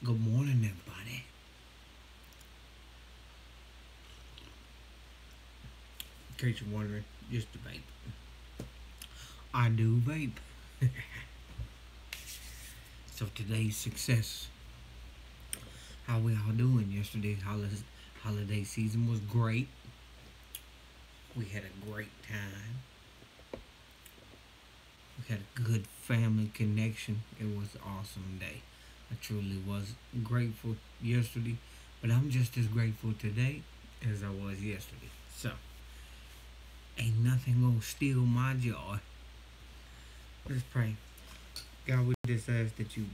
Good morning, everybody. In case you're wondering, just a vape. I do vape. So today's success. How we all doing? Yesterday's holiday season was great. We had a great time. We had a good family connection. It was an awesome day. I truly was grateful yesterday, but I'm just as grateful today as I was yesterday. So ain't nothing gonna steal my joy. Let's pray. God, we just ask that you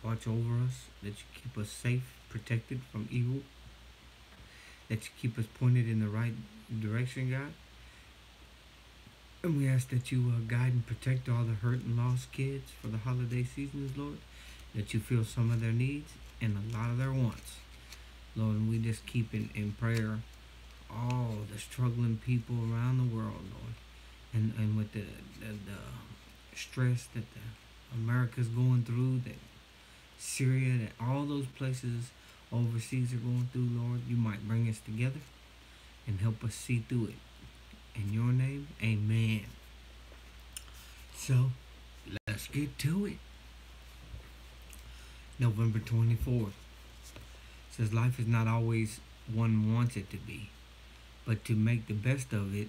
watch over us, that you keep us safe, protected from evil, that you keep us pointed in the right direction, God. And we ask that you guide and protect all the hurt and lost kids for the holiday seasons, Lord. That you feel some of their needs and a lot of their wants, Lord. And we just keep in prayer all the struggling people around the world, Lord. And with the stress that America's going through, that Syria, that all those places overseas are going through, Lord, you might bring us together and help us see through it. In your name, amen. So, let's get to it. November 24th says life is not always one wants it to be, but to make the best of it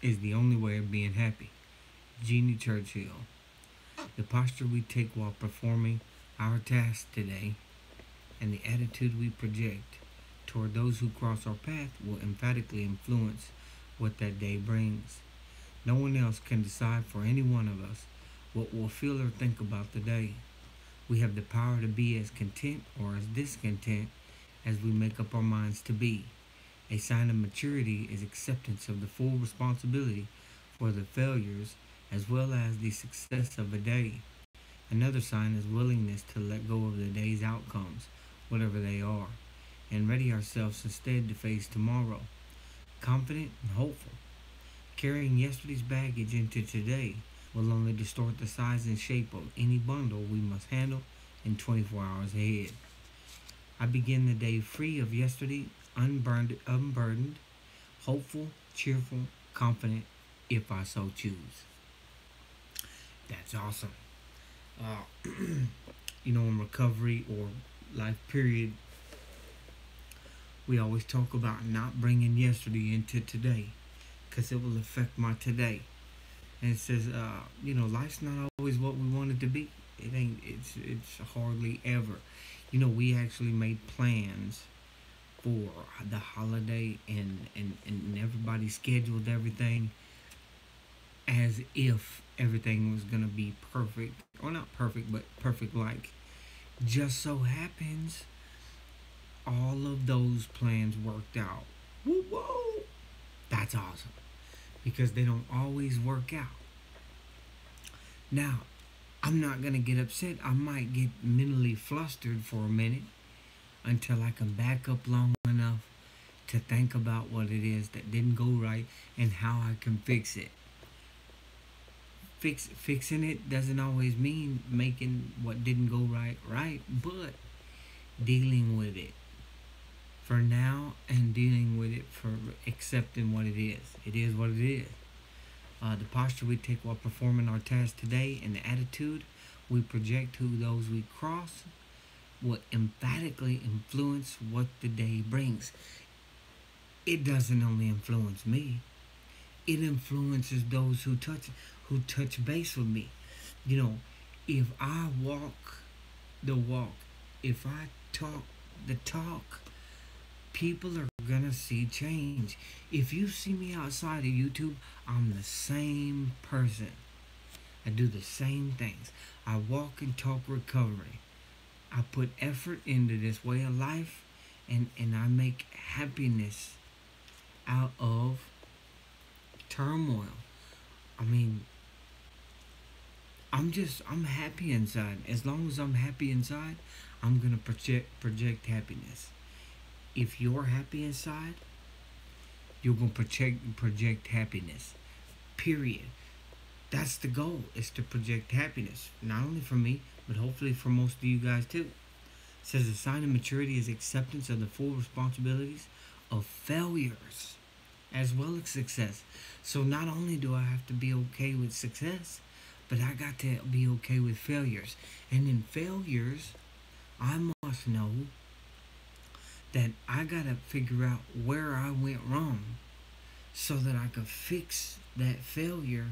is the only way of being happy. Jeannie Churchill. The posture we take while performing our tasks today and the attitude we project toward those who cross our path will emphatically influence what that day brings. No one else can decide for any one of us what we'll feel or think about the day. We have the power to be as content or as discontent as we make up our minds to be. A sign of maturity is acceptance of the full responsibility for the failures as well as the success of a day. Another sign is willingness to let go of the day's outcomes, whatever they are, and ready ourselves instead to face tomorrow, confident and hopeful. Carrying yesterday's baggage into today will only distort the size and shape of any bundle we must handle in 24 hours ahead. I begin the day free of yesterday, unburdened, hopeful, cheerful, confident, if I so choose. That's awesome. Uh, in recovery or life period, we always talk about not bringing yesterday into today because it will affect my today. And it says, life's not always what we want it to be. It ain't. It's hardly ever. We actually made plans for the holiday, and everybody scheduled everything as if everything was gonna be perfect, or not perfect, but perfect. Like, just so happens, all of those plans worked out. Woo woo! That's awesome because they don't always work out. Now, I'm not gonna get upset. I might get mentally flustered for a minute until I can back up long enough to think about what it is that didn't go right and how I can fix it. Fixing it doesn't always mean making what didn't go right, but dealing with it for now and dealing with it for accepting what it is. It is what it is. The posture we take while performing our task today and the attitude we project to those we cross will emphatically influence what the day brings. It doesn't only influence me, it influences those who touch base with me. If I walk the walk, if I talk the talk, people are gonna see change. If you see me outside of YouTube, I'm the same person. I do the same things. I walk and talk recovery. I put effort into this way of life, and I make happiness out of turmoil. I mean, I'm happy inside. As long as I'm happy inside, I'm gonna project happiness. If you're happy inside, you're gonna project happiness. Period. That's the goal, is to project happiness. Not only for me, but hopefully for most of you guys too. says a sign of maturity is acceptance of the full responsibilities of failures as well as success. So not only do I have to be okay with success, but I got to be okay with failures. And in failures, I must know that I got to figure out where I went wrong so that I could fix that failure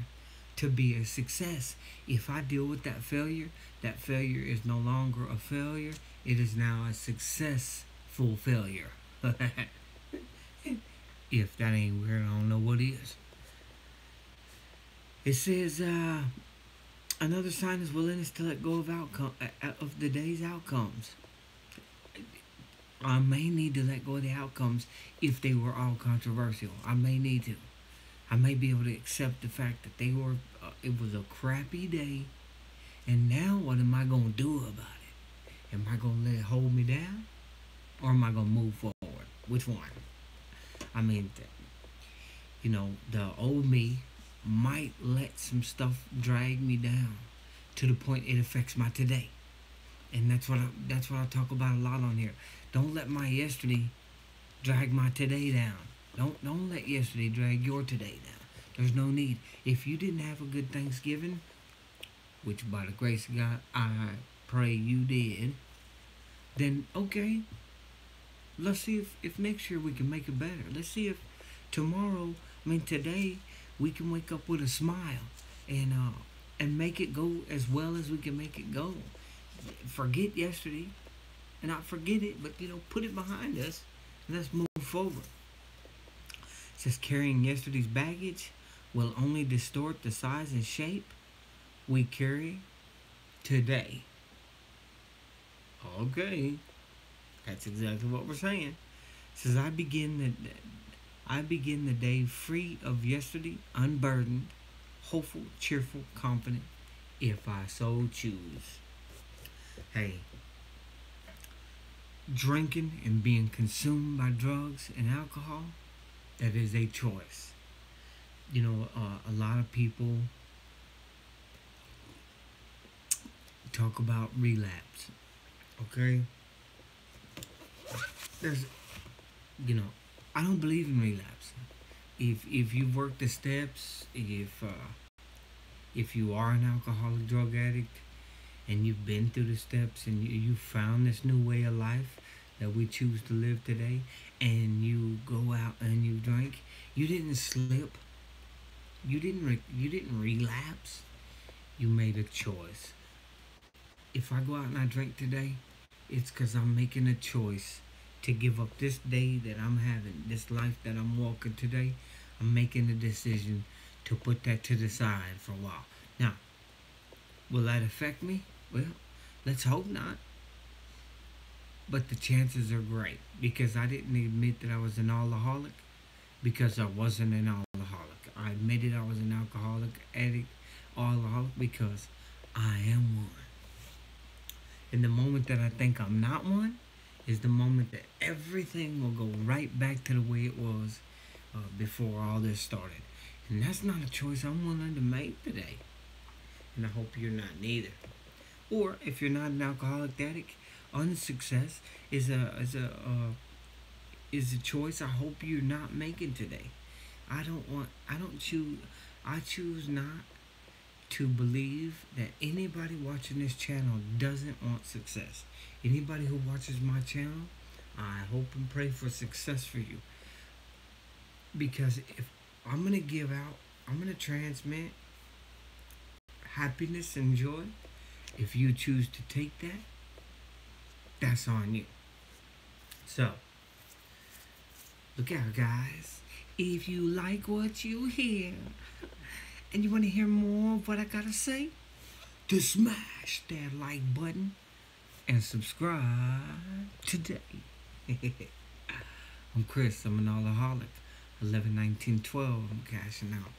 to be a success. If I deal with that failure is no longer a failure, it is now a successful failure. If that ain't weird, I don't know what is. It says another sign is willingness to let go of the day's outcomes. I may need to let go of the outcomes if they were all controversial. I may need to. I may be able to accept the fact that they were. It was a crappy day, and now what am I gonna do about it? Am I gonna let it hold me down, or am I gonna move forward? Which one? I mean, the old me might let some stuff drag me down to the point it affects my today, and that's what I talk about a lot on here. Don't let my yesterday drag my today down. Don't let yesterday drag your today down. There's no need. If you didn't have a good Thanksgiving, which by the grace of God I pray you did, then okay. Let's see if next year we can make it better. Let's see if today we can wake up with a smile and make it go as well as we can make it go. Forget yesterday, and not forget it, but put it behind us. And let's move forward. It says carrying yesterday's baggage will only distort the size and shape we carry today. Okay, that's exactly what we're saying. It says I begin the day free of yesterday, unburdened, hopeful, cheerful, confident, if I so choose. Hey, drinking and being consumed by drugs and alcohol, that is a choice. A lot of people talk about relapse. Okay? I don't believe in relapse. If you've worked the steps, if you are an alcoholic drug addict and you've been through the steps and you found this new way of life that we choose to live today, and you go out and you drink, you didn't slip, you didn't relapse, you made a choice. If I go out and I drink today, it's because I'm making a choice to give up this day that I'm having, this life that I'm walking today. I'm making a decision to put that to the side for a while. Now, will that affect me? Well, let's hope not. But the chances are great, because I didn't admit that I was an alcoholic because I wasn't an alcoholic. I admitted I was an alcoholic because I am one. And the moment that I think I'm not one is the moment that everything will go right back to the way it was before all this started. And that's not a choice I'm willing to make today. And I hope you're not neither. Or if you're not an alcoholic addict, unsuccess is a choice I hope you're not making today. I choose not to believe that anybody watching this channel doesn't want success. Anybody who watches my channel, I hope and pray for success for you. Because if I'm going to give out, I'm going to transmit happiness and joy. If you choose to take that, that's on you. So, look out, guys. If you like what you hear and you want to hear more of what I gotta say, to smash that like button and subscribe today. I'm Chris. I'm an alcoholic. 11/19/12. I'm cashing out.